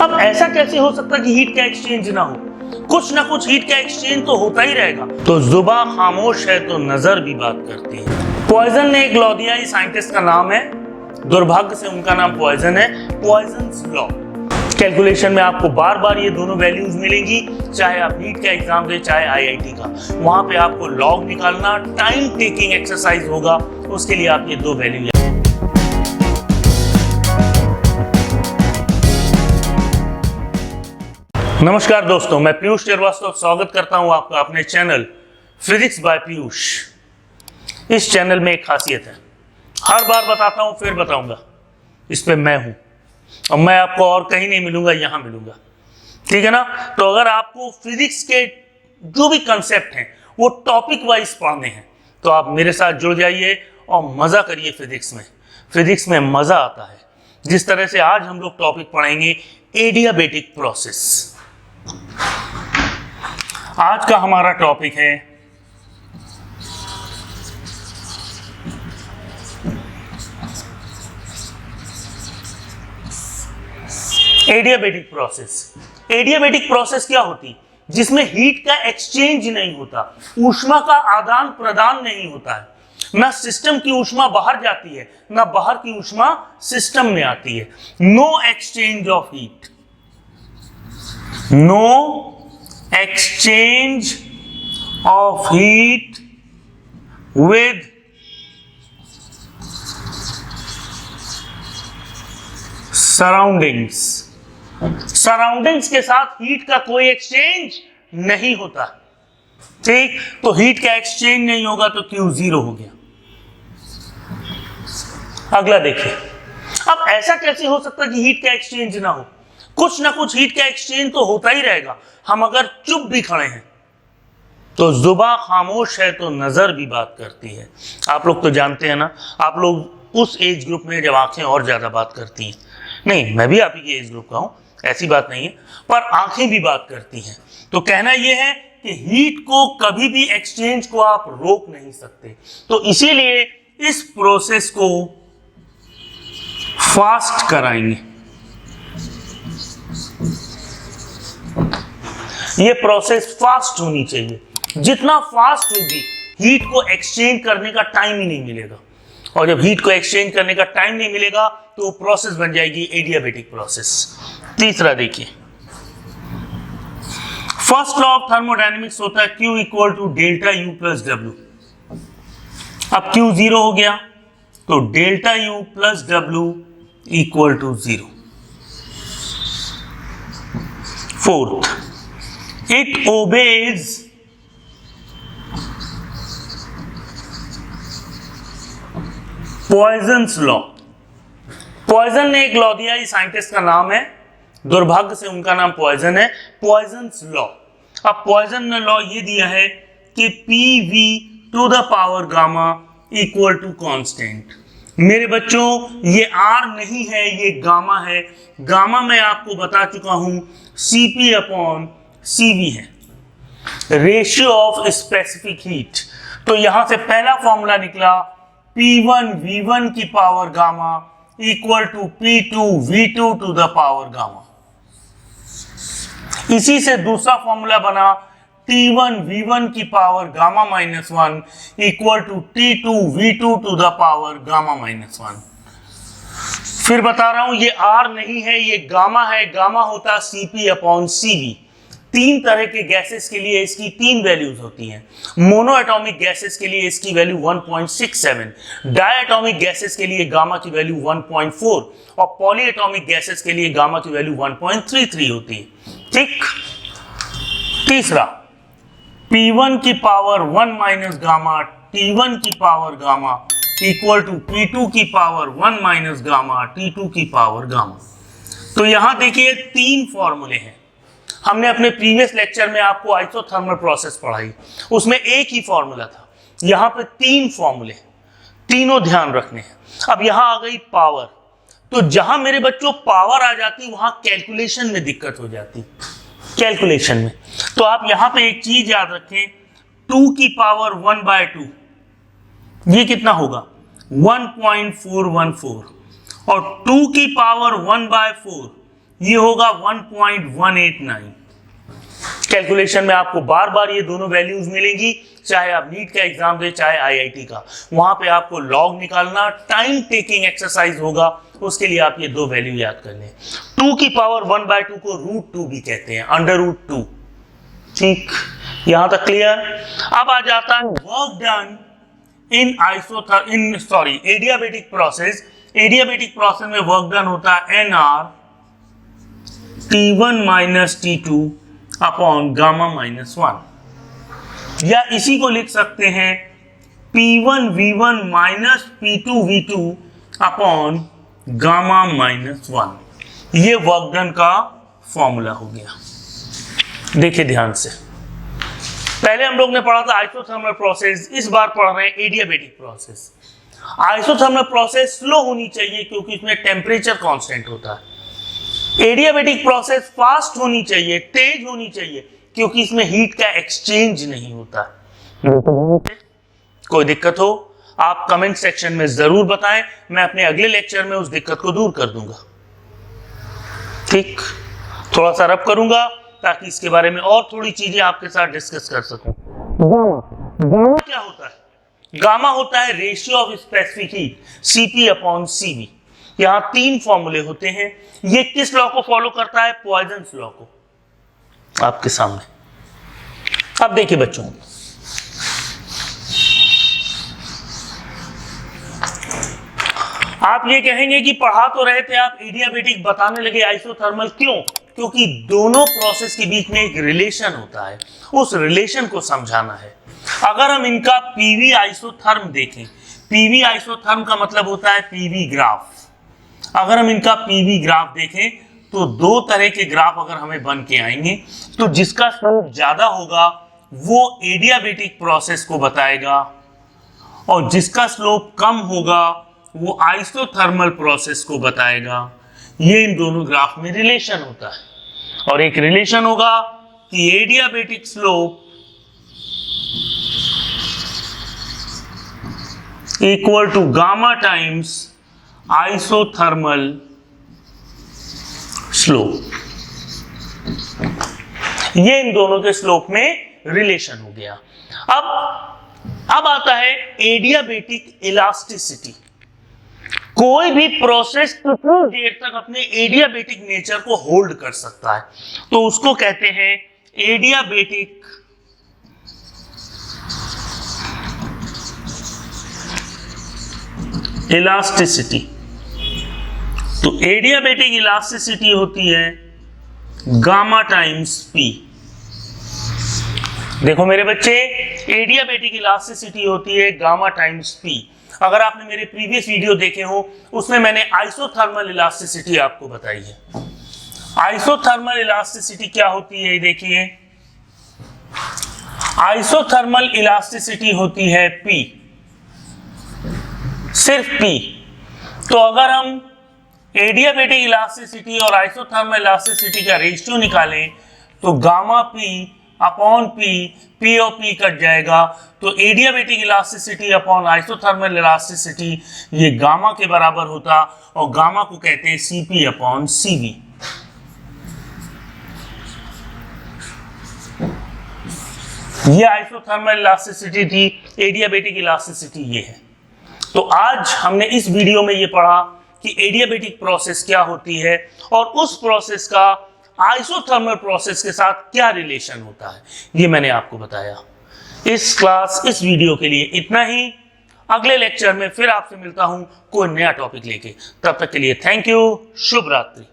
अब ऐसा कैसे हो सकता है कि हीट का एक्सचेंज ना हो? कुछ ना कुछ हीट का एक्सचेंज तो होता ही रहेगा। तो जुबां खामोश है तो नजर भी बात करती है। पॉइजन ने एक लॉ दिया, ये साइंटिस्ट का नाम है, दुर्भाग्य से उनका नाम पॉइजन है। Poisson's law. कैलकुलेशन में आपको बार बार ये दोनों वैल्यूज मिलेंगी, चाहे आप नीट का एग्जाम दे चाहे आईआईटी का। वहां पे आपको लॉग निकालना टाइम टेकिंग एक्सरसाइज होगा, उसके लिए आप ये दो वैल्यू। नमस्कार दोस्तों, मैं पीयूष श्रीवास्तव स्वागत करता हूं आपका अपने चैनल फिजिक्स बाय पीयूष। इस चैनल में एक खासियत है, हर बार बताता हूं फिर बताऊंगा, इस पे मैं हूं और मैं आपको और कहीं नहीं मिलूंगा, यहां मिलूंगा, ठीक है ना। तो अगर आपको फिजिक्स के जो भी कंसेप्ट हैं वो टॉपिक वाइज पढ़ने हैं तो आप मेरे साथ जुड़ जाइए और मजा करिए। फिजिक्स में मजा आता है। जिस तरह से आज हम लोग टॉपिक पढ़ेंगे एडियाबेटिक प्रोसेस। आज का हमारा टॉपिक है एडियाबेटिक प्रोसेस। एडियाबेटिक प्रोसेस क्या होती? जिसमें हीट का एक्सचेंज नहीं होता, ऊष्मा का आदान प्रदान नहीं होता है। ना सिस्टम की ऊष्मा बाहर जाती है, ना बाहर की ऊष्मा सिस्टम में आती है। No exchange of heat, no exchange of heat with surroundings। Surroundings के साथ हीट का कोई एक्सचेंज नहीं होता, ठीक। तो हीट का एक्सचेंज नहीं होगा तो Q जीरो हो गया। अगला देखिए, अब ऐसा कैसे हो सकता है कि हीट का एक्सचेंज ना हो? कुछ ना कुछ हीट का एक्सचेंज तो होता ही रहेगा। हम अगर चुप भी खड़े हैं तो जुबां खामोश है तो नजर भी बात करती है। आप लोग तो जानते हैं ना, आप लोग उस एज ग्रुप में जब आंखें और ज्यादा बात करती हैं। नहीं, मैं भी आप ही के एज ग्रुप का हूं, ऐसी बात नहीं है, पर आंखें भी बात करती हैं। तो कहना यह है कि हीट को कभी भी एक्सचेंज को आप रोक नहीं सकते। तो इसीलिए इस प्रोसेस को फास्ट कराएंगे। ये प्रोसेस फास्ट होनी चाहिए। जितना फास्ट होगी हीट को एक्सचेंज करने का टाइम ही नहीं मिलेगा, और जब हीट को एक्सचेंज करने का टाइम नहीं मिलेगा तो प्रोसेस बन जाएगी एडियाबेटिक प्रोसेस। तीसरा देखिए, फर्स्ट लॉ ऑफ थर्मोडायनेमिक्स होता है Q equal to delta U plus W। अब Q जीरो हो गया तो delta U plus W equal to zero. Fourth, it obeys Poisson's law. Poisson ने एक लॉ दिया, ये साइंटिस्ट का नाम है, दुर्भाग्य से उनका नाम पॉइजन है। Poisson's law. अब पॉइजन ने लॉ ये दिया है कि PV to the power gamma equal to constant. मेरे बच्चों, ये R नहीं है, ये गामा है। गामा मैं आपको बता चुका हूं CP अपॉन CV है, रेशियो ऑफ स्पेसिफिक हीट। तो यहां से पहला फॉर्मूला निकला P1 V1 की power gamma equal to P2 V2 to the power gamma. इसी से दूसरा फॉर्मूला बना T1 V1 की power gamma minus 1 equal to T2 V2 to the power gamma minus 1। फिर बता रहा हूं, ये R नहीं है, ये गामा है। गामा होता CP अपॉन CV। तीन तरह के गैसेस के लिए इसकी तीन वैल्यूज होती हैं। मोनो एटॉमिक गैसेस के लिए इसकी वैल्यू 1.67, डायटॉमिक गैसेस के लिए गामा की वैल्यू 1.4 और पॉली एटॉमिक गैसेस के लिए गामा की वैल्यू 1.33 होती है, ठीक। तीसरा, P1 की पावर 1 माइनस गामा T1 की power gamma equal to P2 की पावर 1 माइनस गामा T2 की पावर गामा। तो यहां देखिए तीन फॉर्मूले हैं। हमने अपने प्रीवियस लेक्चर में आपको आइसोथर्मल प्रोसेस पढ़ाई, उसमें एक ही फॉर्मूला था। यहां पे तीन फॉर्मूले, तीनों ध्यान रखने हैं। अब यहां आ गई पावर, तो जहां मेरे बच्चों पावर आ जाती वहां कैलकुलेशन में दिक्कत हो जाती, कैलकुलेशन में। तो आप यहां पे एक चीज याद रखें, 2 की पावर 1/2 ये कितना होगा 1.414, और 2 की पावर 1/4 ये होगा 1.189। कैलकुलेशन में आपको बार बार ये दोनों वैल्यूज मिलेंगी, चाहे आप नीट का एग्जाम दे चाहे आईआईटी का, वहां पे आपको लॉग निकालना टाइम टेकिंग एक्सरसाइज होगा, उसके लिए आप ये दो वैल्यू याद कर लें। 2 की पावर 1/2 को √2 भी कहते हैं, √2। ठीक, यहां तक क्लियर। अब आ जाता है work done in adiabatic process. Adiabatic process में वर्क डन होता है NR T1 - T2 upon gamma -1, या इसी को लिख सकते हैं P1 V1 minus P2 V2 upon gamma -1। ये वर्क डन का फॉर्मूला हो गया। देखिए ध्यान से, पहले हम लोग ने पढ़ा था आइसोथर्मल प्रोसेस, इस बार पढ़ रहे हैं adiabatic process. Isothermal process slow होनी चाहिए क्योंकि इसमें टेम्परेचर कांस्टेंट होता है। एडियाबेटिक प्रोसेस फास्ट होनी चाहिए, तेज होनी चाहिए, क्योंकि इसमें हीट का एक्सचेंज नहीं होता। कोई दिक्कत हो आप कमेंट सेक्शन में जरूर बताएं, मैं अपने अगले लेक्चर में उस दिक्कत को दूर कर दूंगा। ठीक, थोड़ा सा रब करूंगा ताकि इसके बारे में और थोड़ी चीजें आपके साथ डिस्कस कर सकूं। गामा क्या होता है? गामा होता है ratio of specific heat, CP/CV। यहां 3 फॉर्मूले होते हैं। ये किस लॉ को फॉलो करता है? पॉइजन्स लॉ को, आपके सामने। अब देखिए बच्चों, आप ये कहेंगे कि पढ़ा तो रहे थे आप एडियाबेटिक, बताने लगे आइसोथर्मल, क्यों? क्योंकि दोनों प्रोसेस के बीच में एक रिलेशन होता है, उस रिलेशन को समझाना है। अगर हम इनका पीवी आइसोथर्म देखें, पीवी आइसोथर्म का मतलब होता है पीवी ग्राफ। अगर हम इनका पीवी ग्राफ देखें तो 2 तरह के ग्राफ अगर हमें बन के आएंगे, तो जिसका स्लोप ज्यादा होगा वो एडियाबेटिक प्रोसेस को बताएगा, और जिसका स्लोप कम होगा वो आइसोथर्मल प्रोसेस को बताएगा। ये इन दोनों ग्राफ में रिलेशन होता है, और एक रिलेशन होगा कि adiabatic slope equal to gamma times isothermal slope. ये इन दोनों के स्लोप में रिलेशन हो गया। अब आता है एडियाबेटिक इलास्टिसिटी। कोई भी प्रोसेस कितनी देर तक अपने एडियाबेटिक नेचर को होल्ड कर सकता है, तो उसको कहते हैं एडियाबेटिक इलास्टिसिटी। तो एडियाबेटिक इलास्टिसिटी होती है गामा टाइम्स P। देखो मेरे बच्चे, एडियाबेटिक इलास्टिसिटी होती है गामा टाइम्स P। अगर आपने मेरे प्रीवियस वीडियो देखे हो, उसमें मैंने आइसोथर्मल इलास्टिसिटी आपको बताई है। आइसोथर्मल इलास्टिसिटी क्या होती है, देखिए, आइसोथर्मल इलास्टिसिटी होती है P, सिर्फ P। तो अगर हम एडियाबेटिक इलास्टिसिटी और आइसोथर्मल इलास्टिसिटी का रेशियो निकालें तो गामा P अपॉन P और P कट जाएगा, तो adiabatic elasticity upon isothermal elasticity ये गामा के बराबर होता, और गामा को कहते हैं CP/CV। ये आइसोथर्मल इलास्टिसिटी थी, एडियाबेटिक इलास्टिसिटी ये है। तो आज हमने इस वीडियो में ये पढ़ा कि एडियाबेटिक प्रोसेस क्या होती है और उस प्रोसेस का आइसोथर्मल प्रोसेस के साथ क्या रिलेशन होता है, ये मैंने आपको बताया। इस वीडियो के लिए इतना ही। अगले लेक्चर में फिर आपसे मिलता हूं कोई नया टॉपिक लेके। तब तक के लिए थैंक यू, शुभ रात्रि।